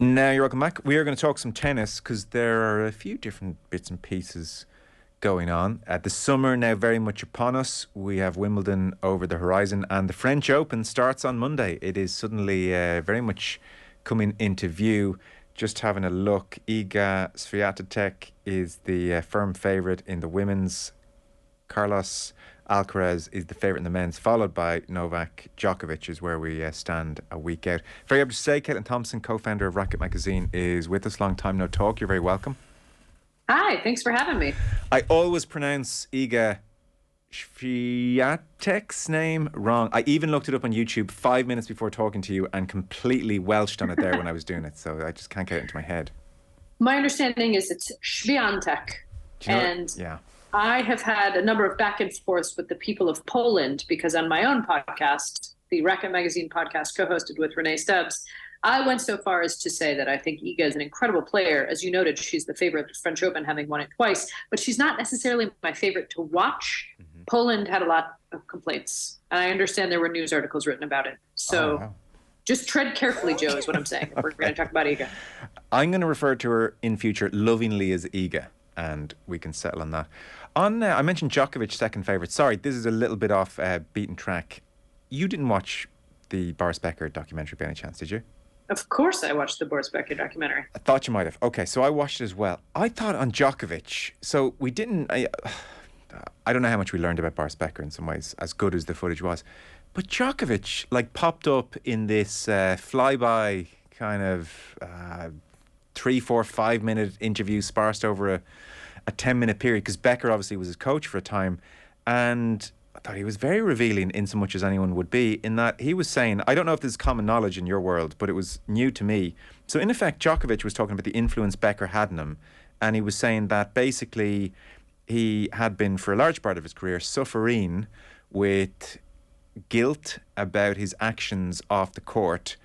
Now, you're welcome back. We are going to talk some tennis because there are a few different bits and pieces going on. The summer now very much upon us. We have Wimbledon over the horizon and the French Open starts on Monday. It is suddenly very much coming into view. Just having a look, Iga Swiatek is the firm favourite in the women's. Carlos Alcaraz is the favourite in the men's, followed by Novak Djokovic, is where we stand a week out. Very happy to say, Caitlin Thompson, co-founder of Racquet magazine, is with us. Long time no talk. You're very welcome. Hi, thanks for having me. I always pronounce Iga Swiatek's name wrong. I even looked it up on YouTube 5 minutes before talking to you and completely welched on it there when I was doing it. So I just can't get it into my head. My understanding is it's Swiatek. And yeah. I have had a number of back and forths with the people of Poland because on my own podcast, the Racquet magazine podcast co-hosted with Renee Stubbs, I went so far as to say that I think Iga is an incredible player. As you noted, she's the favorite at the French Open, having won it twice, but she's not necessarily my favorite to watch. Mm-hmm. Poland had a lot of complaints, and I understand there were news articles written about it. So just tread carefully, Joe, is what I'm saying. If we're going to talk about Iga. I'm going to refer to her in future lovingly as Iga, and we can settle on that. I mentioned Djokovic, second favourite. Sorry, this is a little bit off beaten track. You didn't watch the Boris Becker documentary by any chance, did you? Of course I watched the Boris Becker documentary. I thought you might have. Okay, so I watched it as well. I thought on Djokovic, so we didn't... I don't know how much we learned about Boris Becker in some ways, as good as the footage was. But Djokovic, popped up in this flyby kind of 3, 4, 5 minute interview sparsed over a 10-minute period, because Becker obviously was his coach for a time, and I thought he was very revealing in so much as anyone would be, in that he was saying, I don't know if this is common knowledge in your world, but it was new to me. So in effect, Djokovic was talking about the influence Becker had on him, and he was saying that basically he had been, for a large part of his career, suffering with guilt about his actions off the court,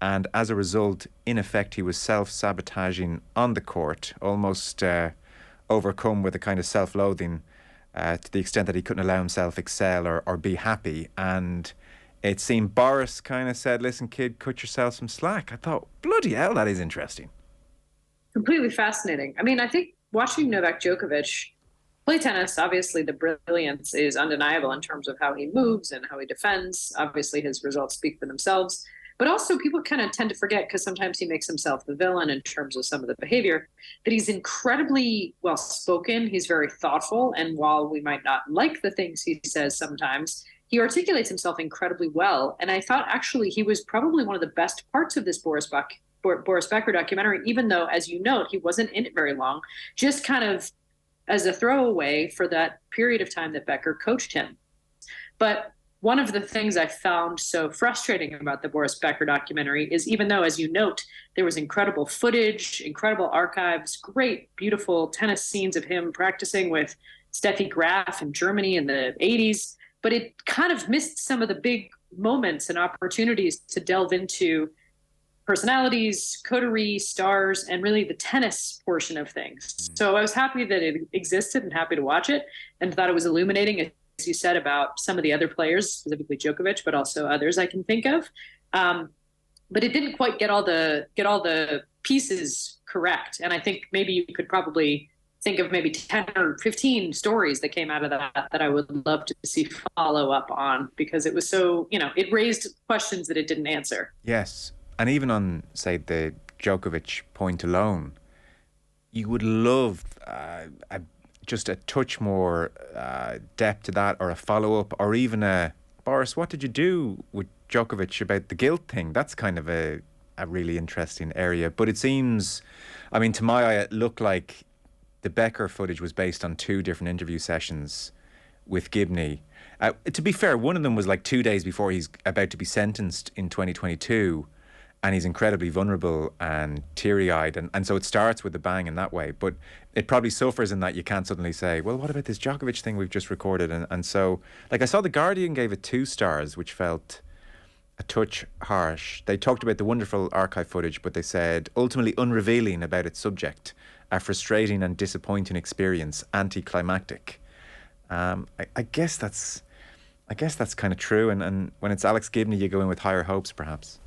and as a result, in effect, he was self-sabotaging on the court, almost overcome with a kind of self-loathing to the extent that he couldn't allow himself excel or be happy. And it seemed Boris kind of said, listen, kid, cut yourself some slack. I thought, bloody hell, that is interesting. Completely fascinating. I mean, I think watching Novak Djokovic play tennis, obviously the brilliance is undeniable in terms of how he moves and how he defends. Obviously, his results speak for themselves. But also people kind of tend to forget, because sometimes he makes himself the villain in terms of some of the behavior, that he's incredibly well-spoken. He's very thoughtful. And while we might not like the things he says sometimes, he articulates himself incredibly well. And I thought actually he was probably one of the best parts of this Boris Becker documentary, even though, as you note, he wasn't in it very long, just kind of as a throwaway for that period of time that Becker coached him. But one of the things I found so frustrating about the Boris Becker documentary is, even though, as you note, there was incredible footage, incredible archives, great, beautiful tennis scenes of him practicing with Steffi Graf in Germany in the 80s, but it kind of missed some of the big moments and opportunities to delve into personalities, coterie, stars, and really the tennis portion of things. So I was happy that it existed and happy to watch it, and thought it was illuminating, as you said, about some of the other players, specifically Djokovic, but also others I can think of. But it didn't quite get all the pieces correct. And I think maybe you could probably think of maybe 10 or 15 stories that came out of that I would love to see follow up on, because it was so, it raised questions that it didn't answer. Yes. And even on, say, the Djokovic point alone, you would love just a touch more depth to that, or a follow-up, or even a, Boris, what did you do with Djokovic about the guilt thing? That's kind of a really interesting area. But it seems, I mean, to my eye, it looked like the Becker footage was based on 2 different interview sessions with Gibney. To be fair, one of them was like 2 days before he's about to be sentenced in 2022. And he's incredibly vulnerable and teary-eyed. And so it starts with a bang in that way. But it probably suffers in that you can't suddenly say, well, what about this Djokovic thing we've just recorded? And so, like, I saw The Guardian gave it 2 stars, which felt a touch harsh. They talked about the wonderful archive footage, but they said, ultimately unrevealing about its subject, a frustrating and disappointing experience, anticlimactic. I guess that's kind of true. And when it's Alex Gibney, you go in with higher hopes, perhaps.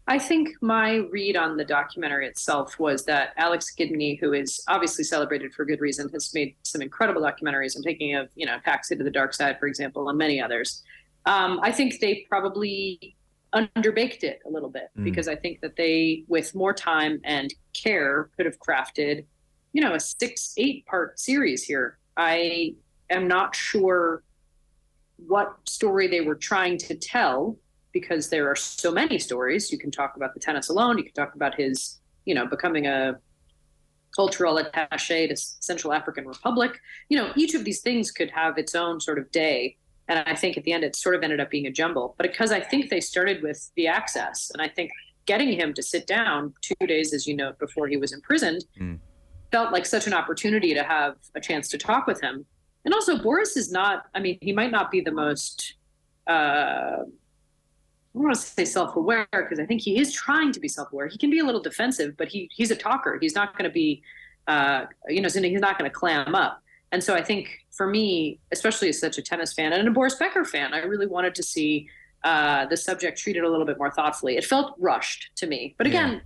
I think my read on the documentary itself was that Alex Gibney, who is obviously celebrated for good reason, has made some incredible documentaries. I'm thinking of, Taxi to the Dark Side, for example, and many others. I think they probably underbaked it a little bit because I think that they, with more time and care, could have crafted, a 6-8 part series here. I am not sure what story they were trying to tell because there are so many stories. You can talk about the tennis alone. You can talk about his, becoming a cultural attaché to Central African Republic. Each of these things could have its own sort of day. And I think at the end, it sort of ended up being a jumble. But because I think they started with the access, and I think getting him to sit down 2 days, as you know, before he was imprisoned, felt like such an opportunity to have a chance to talk with him. And also, Boris is not, he might not be the most, I don't want to say self-aware, because I think he is trying to be self-aware. He can be a little defensive, but he's a talker. He's not going to be, he's not going to clam up. And so I think for me, especially as such a tennis fan and a Boris Becker fan, I really wanted to see the subject treated a little bit more thoughtfully. It felt rushed to me. But again,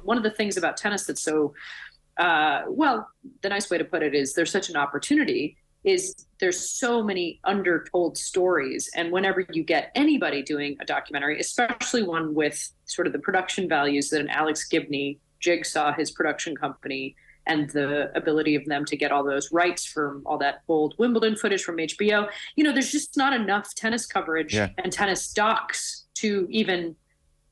one of the things about tennis that's so, the nice way to put it is there's such an opportunity is there's so many undertold stories. And whenever you get anybody doing a documentary, especially one with sort of the production values that an Alex Gibney, Jigsaw, his production company, and the ability of them to get all those rights from all that old Wimbledon footage from HBO, there's just not enough tennis coverage and tennis docs to even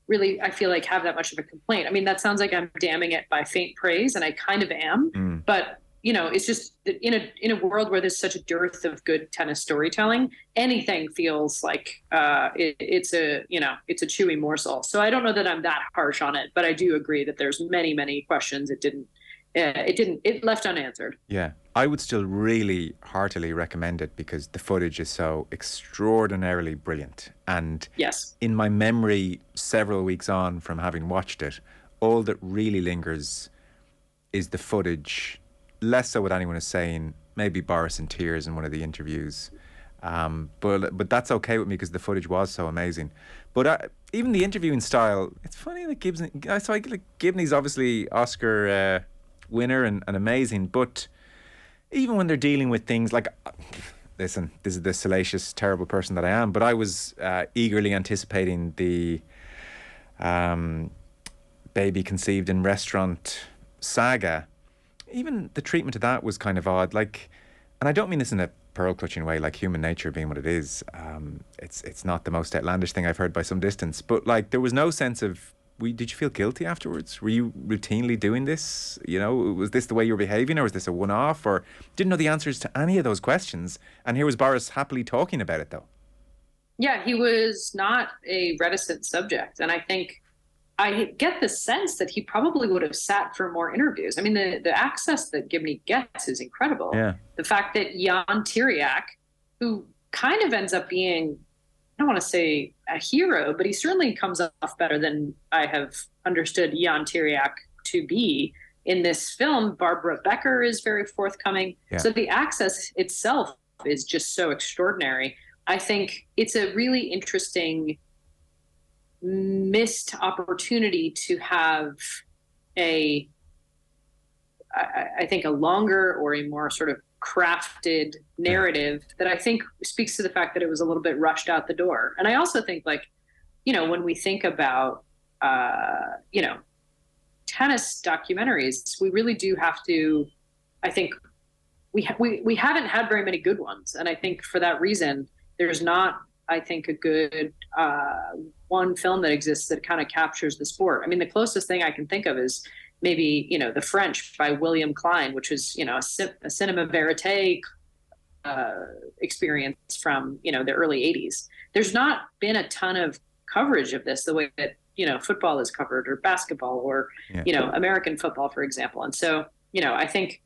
really, I feel like, have that much of a complaint. That sounds like I'm damning it by faint praise, and I kind of am, but it's just in a world where there's such a dearth of good tennis storytelling, anything feels like it's a chewy morsel. So I don't know that I'm that harsh on it, but I do agree that there's many questions it left unanswered. Yeah, I would still really heartily recommend it because the footage is so extraordinarily brilliant. And yes, in my memory, several weeks on from having watched it, all that really lingers is the footage. Less so what anyone is saying, maybe Boris in tears in one of the interviews. But that's okay with me because the footage was so amazing. But even the interviewing style, it's funny that Gibney's obviously Oscar winner and amazing, but even when they're dealing with things like, listen, this is the salacious, terrible person that I am, but I was eagerly anticipating the baby conceived in restaurant saga. Even the treatment of that was kind of odd. And I don't mean this in a pearl-clutching way, like human nature being what it is. It's not the most outlandish thing I've heard by some distance. But, there was no sense of, did you feel guilty afterwards? Were you routinely doing this? Was this the way you were behaving, or was this a one-off? Or didn't know the answers to any of those questions. And here was Boris happily talking about it, though. Yeah, he was not a reticent subject. And I think I get the sense that he probably would have sat for more interviews. The access that Gibney gets is incredible. Yeah. The fact that Jan Tiriac, who kind of ends up being, I don't want to say a hero, but he certainly comes off better than I have understood Jan Tiriac to be in this film. Barbara Becker is very forthcoming. Yeah. So the access itself is just so extraordinary. I think it's a really interesting missed opportunity to have I think a longer or a more sort of crafted narrative that I think speaks to the fact that it was a little bit rushed out the door. And I also think when we think about tennis documentaries, we really do have to, I think we haven't had very many good ones. And I think for that reason, there's not, I think, a good one film that exists that kind of captures the sport. The closest thing I can think of is maybe, The French by William Klein, which is, a cinema verite experience from, the early 80s. There's not been a ton of coverage of this the way that, football is covered, or basketball, or, American football, for example. And so, I think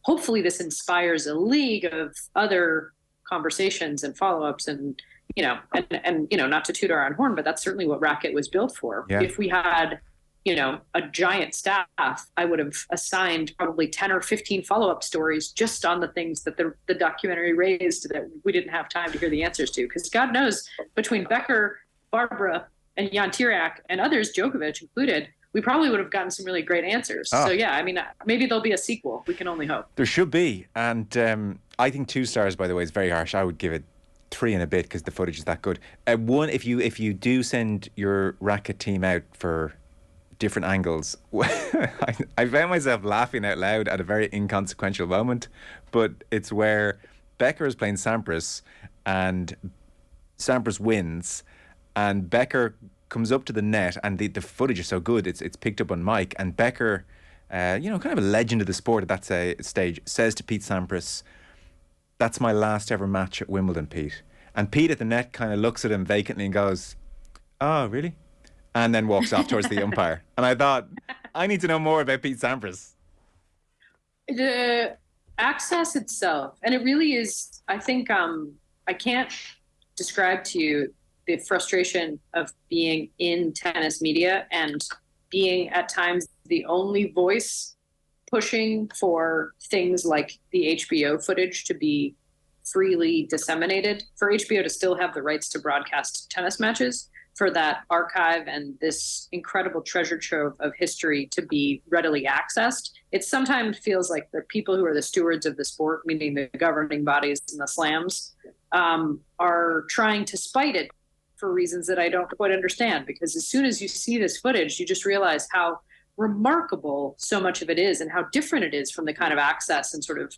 hopefully this inspires a league of other conversations and follow-ups and, not to toot our own horn, but that's certainly what Racquet was built for. Yeah. If we had, a giant staff, I would have assigned probably 10 or 15 follow-up stories just on the things that the documentary raised that we didn't have time to hear the answers to. Because God knows, between Becker, Barbara, and Jan Tiriac and others, Djokovic included, we probably would have gotten some really great answers. So yeah, I mean, maybe there'll be a sequel. We can only hope. There should be. And I think 2 stars, by the way, is very harsh. I would give it 3 and a bit because the footage is that good. One, if you do send your racket team out for different angles, I found myself laughing out loud at a very inconsequential moment, but it's where Becker is playing Sampras and Sampras wins, and Becker comes up to the net, and the footage is so good, it's picked up on mic, and Becker, kind of a legend of the sport at that stage, says to Pete Sampras, "That's my last ever match at Wimbledon, Pete." And Pete at the net kind of looks at him vacantly and goes, "Oh, really?" And then walks off towards the umpire. And I thought, I need to know more about Pete Sampras. The access itself, and it really is, I think, I can't describe to you the frustration of being in tennis media and being at times the only voice pushing for things like the HBO footage to be freely disseminated, for HBO to still have the rights to broadcast tennis matches, for that archive and this incredible treasure trove of history to be readily accessed. It sometimes feels like the people who are the stewards of the sport, meaning the governing bodies and the slams, are trying to spite it for reasons that I don't quite understand. Because as soon as you see this footage, you just realize how remarkable so much of it is and how different it is from the kind of access and sort of,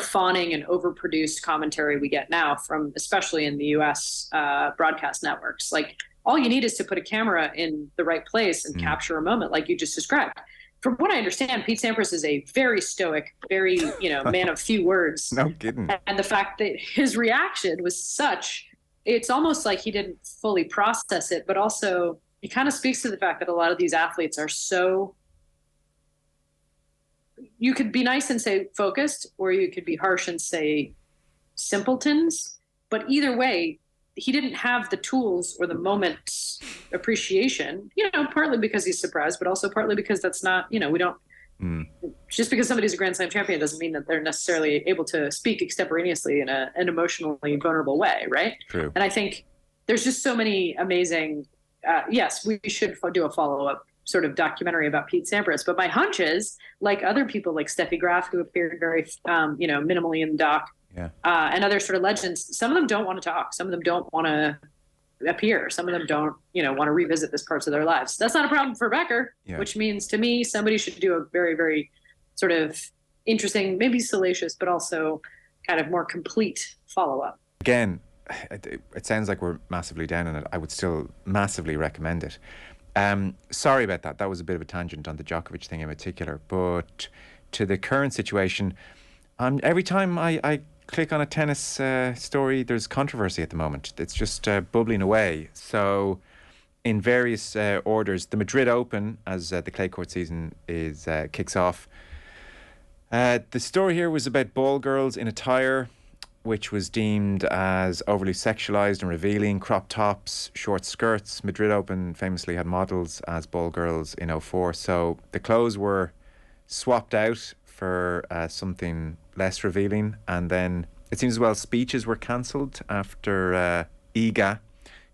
fawning and overproduced commentary we get now from, especially in the US broadcast networks. Like, all you need is to put a camera in the right place and capture a moment like you just described. From what I understand, Pete Sampras is a very stoic, very, man of few words. No kidding. And the fact that his reaction was such, it's almost like he didn't fully process it, but also it kind of speaks to the fact that a lot of these athletes are so, you could be nice and say focused, or you could be harsh and say simpletons. But either way, he didn't have the tools or the moment's appreciation, partly because he's surprised, but also partly because that's not, we don't, just because somebody's a Grand Slam champion doesn't mean that they're necessarily able to speak extemporaneously in an emotionally vulnerable way, right? True. And I think there's just so many amazing, yes, we should do a follow-up sort of documentary about Pete Sampras, but my hunch is, like other people like Steffi Graf, who appeared very, minimally in the doc, and other sort of legends, some of them don't want to talk. Some of them don't want to appear. Some of them don't, want to revisit this parts of their lives. That's not a problem for Becker, which means to me, somebody should do a very, very sort of interesting, maybe salacious, but also kind of more complete follow-up. Again, it sounds like we're massively down on it. I would still massively recommend it. Sorry about that. That was a bit of a tangent on the Djokovic thing in particular. But to the current situation, every time I click on a tennis story, there's controversy at the moment. It's just bubbling away. So in various orders, the Madrid Open, as the clay court season kicks off, the story here was about ball girls in attire, which was deemed as overly sexualized and revealing, crop tops, short skirts. Madrid Open famously had models as ball girls in 2004. So the clothes were swapped out for something less revealing. And then it seems as well speeches were cancelled after Iga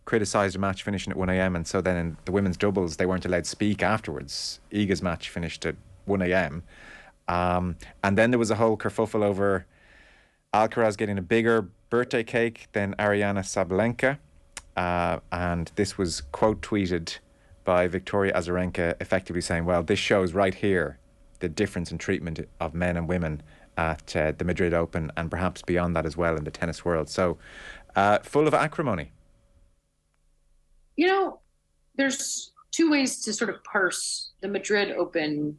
criticised a match finishing at 1 a.m. And so then in the women's doubles, they weren't allowed to speak afterwards. Iga's match finished at 1 a.m. And then there was a whole kerfuffle over Alcaraz getting a bigger birthday cake than Ariana Sabalenka. And this was quote tweeted by Victoria Azarenka, effectively saying, well, this shows right here the difference in treatment of men and women at the Madrid Open, and perhaps beyond that as well in the tennis world. So full of acrimony. There's two ways to sort of parse the Madrid Open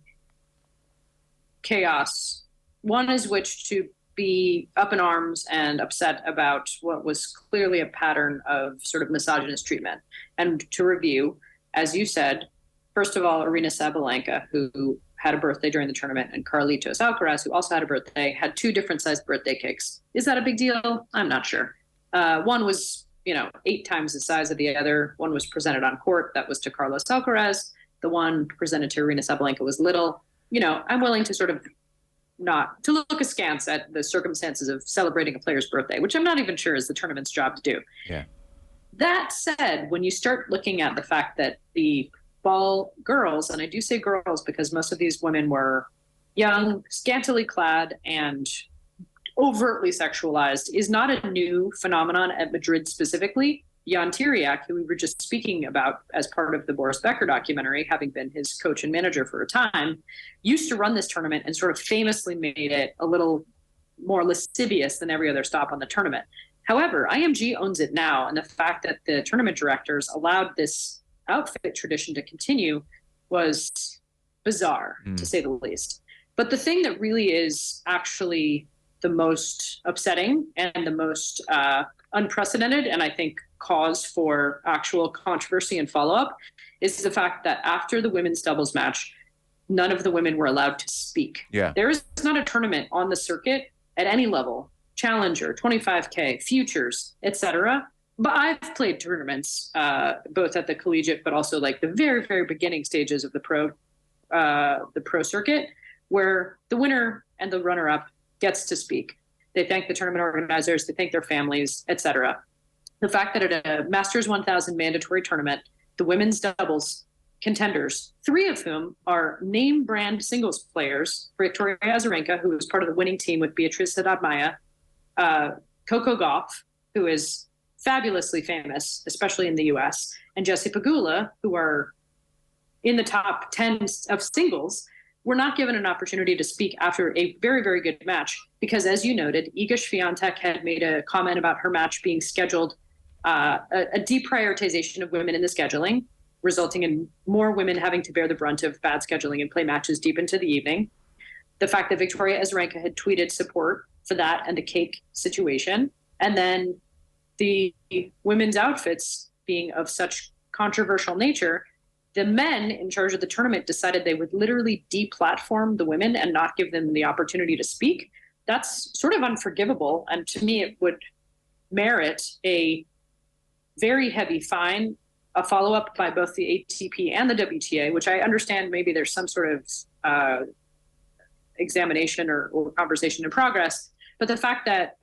chaos. One is which to be up in arms and upset about what was clearly a pattern of sort of misogynist treatment. And to review, as you said, first of all, Aryna Sabalenka, who had a birthday during the tournament, and Carlitos Alcaraz, who also had a birthday, had two different sized birthday cakes. Is that a big deal? I'm not sure. One was, 8 times the size of the other. One was presented on court. That was to Carlos Alcaraz. The one presented to Aryna Sabalenka was little. I'm willing to sort of not to look askance at the circumstances of celebrating a player's birthday, which I'm not even sure is the tournament's job to do. Yeah. That said, when you start looking at the fact that the ball girls, and I do say girls because most of these women were young, scantily clad, and overtly sexualized, is not a new phenomenon at Madrid specifically. Jan Tiriac, who we were just speaking about as part of the Boris Becker documentary, having been his coach and manager for a time, used to run this tournament and sort of famously made it a little more lascivious than every other stop on the tournament. However, IMG owns it now, and the fact that the tournament directors allowed this outfit tradition to continue was bizarre, to say the least. But the thing that really is actually the most upsetting and the most unprecedented, and I think cause for actual controversy and follow-up, is the fact that after the women's doubles match, none of the women were allowed to speak. Yeah. There is not a tournament on the circuit at any level, Challenger, 25K, Futures, etc. But I've played tournaments, both at the collegiate, but also like the very, very beginning stages of the pro circuit, where the winner and the runner-up gets to speak. They thank the tournament organizers, they thank their families, etc. The fact that at a Masters 1000 mandatory tournament, the women's doubles contenders, 3 of whom are name brand singles players, Victoria Azarenka, who was part of the winning team with Beatriz Haddad-Maia, Coco Gauff, who is fabulously famous, especially in the US, and Jessie Pegula, who are in the top 10 of singles, were not given an opportunity to speak after a very, very good match because, as you noted, Iga Swiatek had made a comment about her match being scheduled, a deprioritization of women in the scheduling, resulting in more women having to bear the brunt of bad scheduling and play matches deep into the evening. The fact that Victoria Azarenka had tweeted support for that and the cake situation, and then the women's outfits being of such controversial nature, the men in charge of the tournament decided they would literally deplatform the women and not give them the opportunity to speak. That's sort of unforgivable. And to me, it would merit a very heavy fine, a follow-up by both the ATP and the WTA, which I understand maybe there's some sort of examination or conversation in progress. But the fact that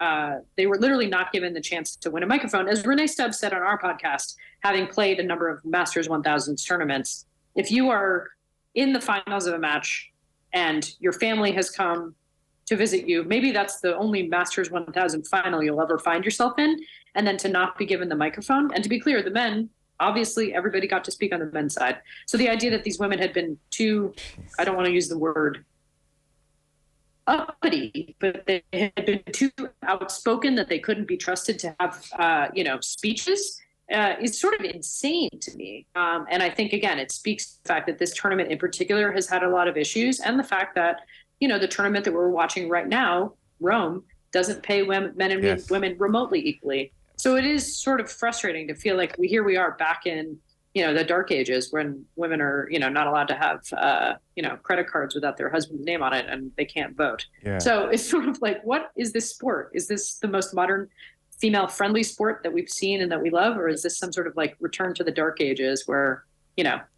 they were literally not given the chance to win a microphone, as Renee Stubbs said on our podcast, having played a number of Masters 1000 tournaments, if you are in the finals of a match and your family has come to visit you, maybe that's the only Masters 1000 final you'll ever find yourself in, and then to not be given the microphone. And to be clear, the men, obviously everybody got to speak on the men's side. So the idea that these women had been too, I don't want to use the word uppity, but they had been too outspoken that they couldn't be trusted to have, speeches, is sort of insane to me. And I think, again, it speaks to the fact that this tournament in particular has had a lot of issues, and the fact that, the tournament that we're watching right now, Rome, doesn't pay men and women remotely equally. So it is sort of frustrating to feel like we are back in, the dark ages when women are, not allowed to have, credit cards without their husband's name on it, and they can't vote. Yeah. So it's sort of like, what is this sport? Is this the most modern female-friendly sport that we've seen and that we love? Or is this some sort of like return to the dark ages where,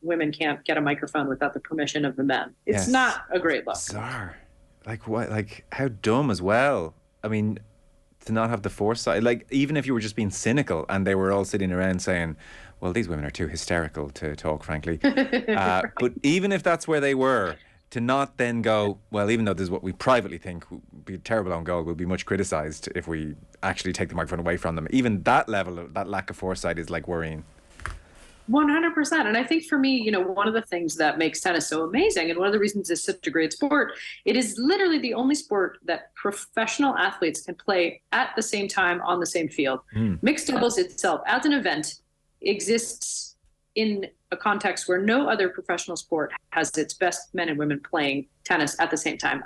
women can't get a microphone without the permission of the men? It's not a great look. Bizarre. Like what? Like how dumb as well. I mean, to not have the foresight. Like even if you were just being cynical and they were all sitting around saying, well, these women are too hysterical to talk, frankly. Right. But even if that's where they were, to not then go, well, even though this is what we privately think would be a terrible own goal, will be much criticised if we actually take the microphone away from them. Even that level of that lack of foresight is like worrying. 100%. And I think for me, one of the things that makes tennis so amazing, and one of the reasons it's such a great sport, it is literally the only sport that professional athletes can play at the same time on the same field. Mixed doubles itself, as an event, exists in a context where no other professional sport has its best men and women playing tennis at the same time.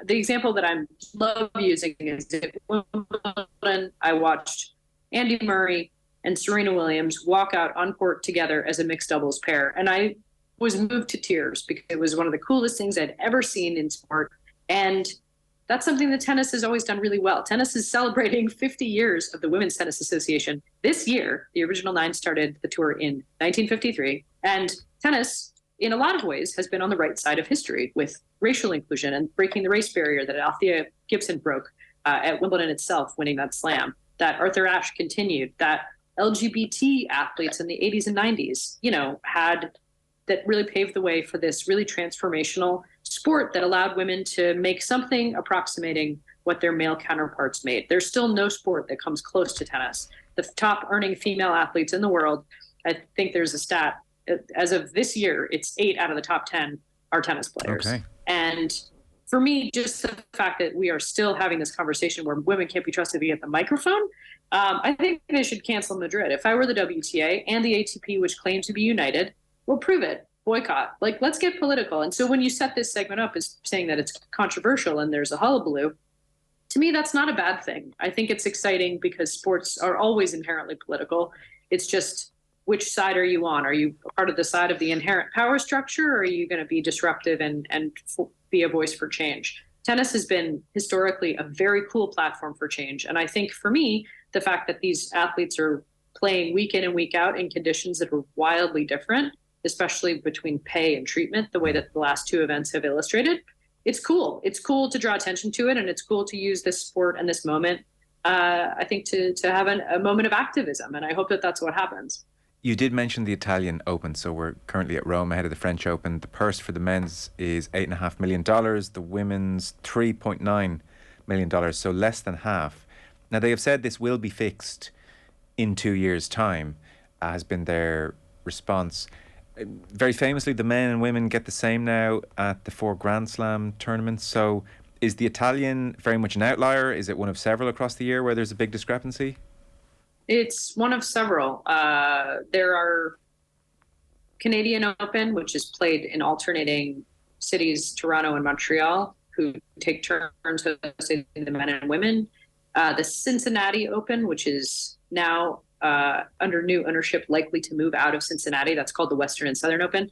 The example that I love using is at Wimbledon, I watched Andy Murray and Serena Williams walk out on court together as a mixed doubles pair. And I was moved to tears because it was one of the coolest things I'd ever seen in sport. And that's something that tennis has always done really well. Tennis is celebrating 50 years of the Women's Tennis Association. This year, the original 9 started the tour in 1953. And tennis, in a lot of ways, has been on the right side of history with racial inclusion and breaking the race barrier that Althea Gibson broke at Wimbledon itself, winning that slam, that Arthur Ashe continued, that LGBT athletes in the 80s and 90s, that really paved the way for this really transformational sport that allowed women to make something approximating what their male counterparts made. There's still no sport that comes close to tennis. The top earning female athletes in the world, I think there's a stat, as of this year, it's 8 out of the top 10 are tennis players. Okay. And for me, just the fact that we are still having this conversation where women can't be trusted to be at the microphone, I think they should cancel Madrid. If I were the WTA and the ATP, which claim to be united, we'll prove it. Boycott. Like, let's get political. And so when you set this segment up as saying that it's controversial and there's a hullabaloo, to me, that's not a bad thing. I think it's exciting because sports are always inherently political. It's just, which side are you on? Are you part of the side of the inherent power structure, or are you going to be disruptive and be a voice for change? Tennis has been historically a very cool platform for change. And I think for me, the fact that these athletes are playing week in and week out in conditions that are wildly different, especially between pay and treatment, the way that the last two events have illustrated, it's cool. It's cool to draw attention to it, and it's cool to use this sport and this moment, I think, to have a moment of activism. And I hope that that's what happens. You did mention the Italian Open, so we're currently at Rome ahead of the French Open. The purse for the men's is $8.5 million, the women's $3.9 million, so less than half. Now, they have said this will be fixed in 2 years' time, has been their response. Very famously, the men and women get the same now at the 4 Grand Slam tournaments. So is the Italian very much an outlier? Is it one of several across the year where there's a big discrepancy? It's one of several. There are Canadian Open, which is played in alternating cities, Toronto and Montreal, who take turns hosting the men and women. The Cincinnati Open, which is now under new ownership, likely to move out of Cincinnati. That's called the Western and Southern Open.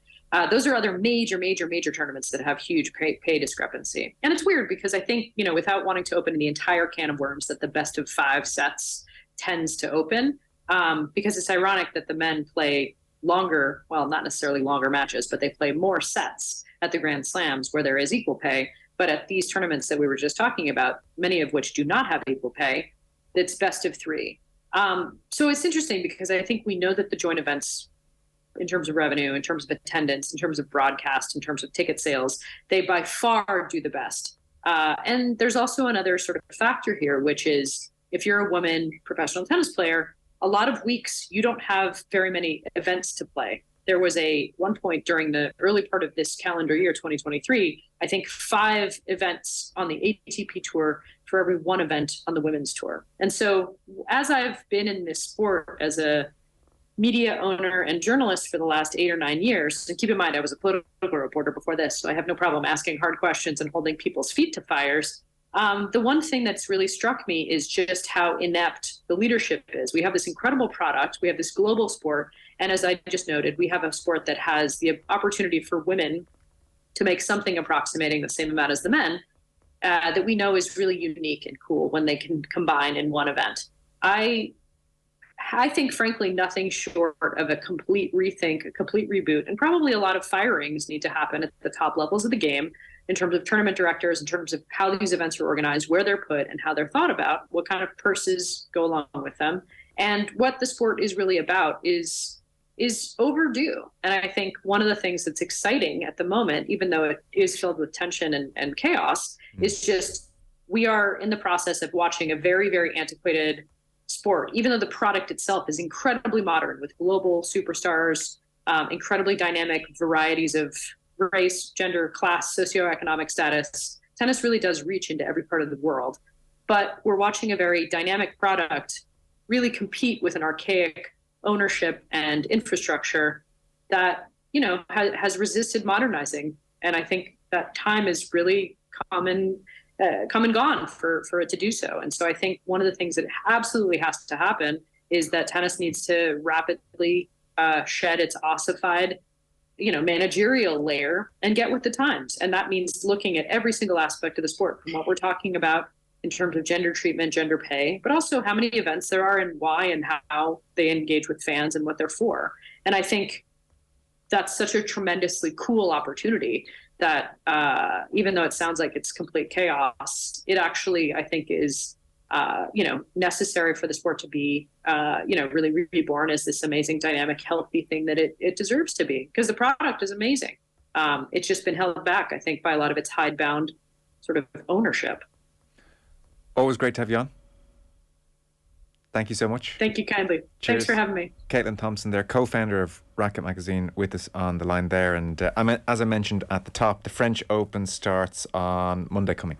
Those are other major tournaments that have huge pay discrepancy. And it's weird because I think, without wanting to open the entire can of worms that the best of 5 sets tends to open, because it's ironic that the men play longer, well, not necessarily longer matches, but they play more sets at the Grand Slams where there is equal pay. But at these tournaments that we were just talking about, many of which do not have equal pay, it's best of 3. So it's interesting because I think we know that the joint events, in terms of revenue, in terms of attendance, in terms of broadcast, in terms of ticket sales, they by far do the best. And there's also another sort of factor here, which is if you're a woman professional tennis player, a lot of weeks you don't have very many events to play. There was one point during the early part of this calendar year, 2023, I think 5 events on the ATP tour for every 1 event on the women's tour. And so as I've been in this sport as a media owner and journalist for the last 8 or 9 years, and keep in mind, I was a political reporter before this, so I have no problem asking hard questions and holding people's feet to fires. The one thing that's really struck me is just how inept the leadership is. We have this incredible product. We have this global sport. And as I just noted, we have a sport that has the opportunity for women to make something approximating the same amount as the men, that we know is really unique and cool when they can combine in one event. I think, frankly, nothing short of a complete rethink, a complete reboot, and probably a lot of firings need to happen at the top levels of the game in terms of tournament directors, in terms of how these events are organized, where they're put, and how they're thought about, what kind of purses go along with them. And what the sport is really about is overdue. And I think one of the things that's exciting at the moment, even though it is filled with tension and chaos, is just we are in the process of watching a very, very antiquated sport, even though the product itself is incredibly modern with global superstars, incredibly dynamic varieties of race, gender, class, socioeconomic status. Tennis really does reach into every part of the world. But we're watching a very dynamic product really compete with an archaic ownership and infrastructure that, has resisted modernizing. And I think that time is really come and gone for it to do so. And so I think one of the things that absolutely has to happen is that tennis needs to rapidly shed its ossified, managerial layer and get with the times. And that means looking at every single aspect of the sport, from what we're talking about in terms of gender treatment, gender pay, but also how many events there are and why and how they engage with fans and what they're for. And I think that's such a tremendously cool opportunity that even though it sounds like it's complete chaos, it actually, I think, is necessary for the sport to be, really reborn as this amazing, dynamic, healthy thing that it deserves to be, because the product is amazing. It's just been held back, I think, by a lot of its hidebound sort of ownership. Always great to have you on. Thank you so much. Thank you kindly. Cheers. Thanks for having me. Caitlin Thompson there, co-founder of Racquet magazine, with us on the line there. And as I mentioned at the top, the French Open starts on Monday coming.